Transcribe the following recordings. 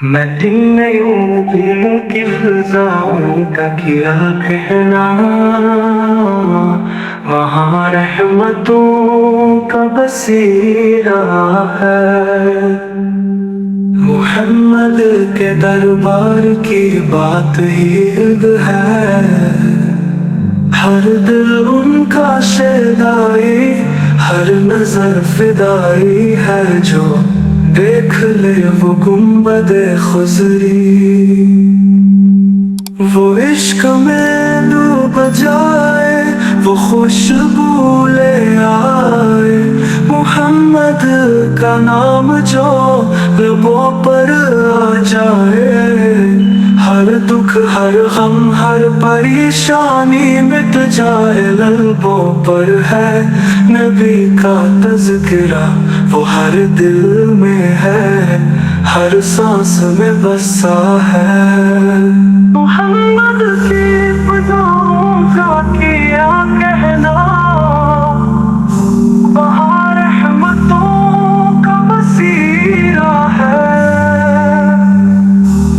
میں دن نہیں دل کی فضاؤں کا کیا کہنا، وہاں رحمتوں کا بسیرا ہے۔ محمد کے دربار کی بات ہی الگ ہے، ہر دل ان کا شیدائی، ہر نظر فدائی ہے۔ جو دیکھ لے وہ گنبد خضری، وہ عشق میں ڈوب جائے، وہ خوشبو لے آئے۔ محمد کا نام جو لبوں پر آ جائے، ہر دکھ ہر غم ہر پریشانی مٹ جائے۔ لبوں پر ہے نبی کا تذکرہ، وہ ہر دل میں ہے، ہر سانس میں بسا ہے۔ محمد کی فضاؤں کا کیا کہنا، وہاں رحمتوں کا بسیرا ہے۔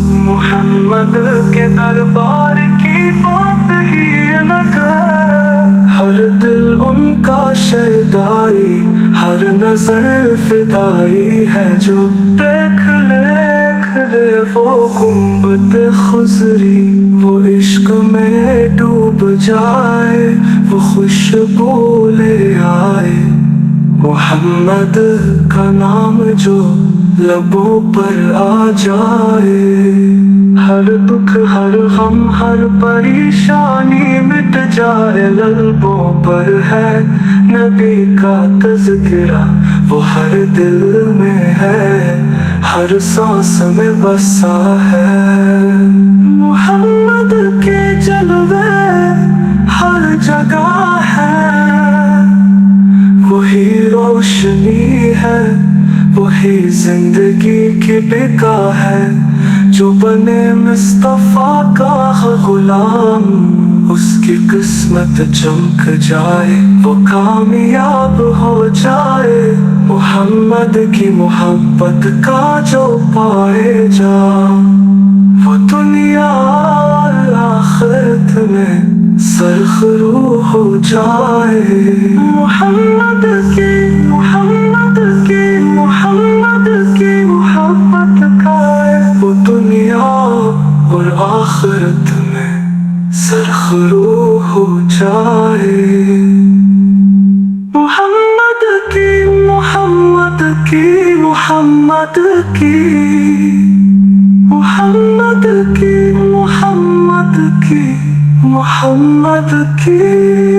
محمد کے دربار کی بات ہی الگ ہے، ہر دل ان کا شیدائی، ہر نظر فدائی ہے۔ جو دیکھ لے وہ گنبد خضری، وہ عشق میں ڈوب جائے، وہ خوشبو لے آئے۔ محمد کا نام جو لبوں پر آ جائے، ہر دکھ ہر غم ہر پریشانی مٹ جائے۔ لبوں پر ہے نبی کا تذکرہ، وہ ہر دل میں ہے، ہر سانس میں بسا ہے۔ محمد کے جلوے ہر جگہ ہے، وہی روشنی ہے، وہی زندگی کی بقا ہے۔ جو بنے مصطفیٰ کا غلام، اس کی قسمت چمک جائے، وہ کامیاب ہو جائے۔ محمد کی محبت کا جو پائے جا، وہ دنیا اور آخرت میں سرخرو ہو جائے۔ محمد کی محبت کا وہ دنیا اور آخرت میں سرخرو ہو جائے۔ محمد کی محمد کی محمد کی محمد کی محمد کی محمد کی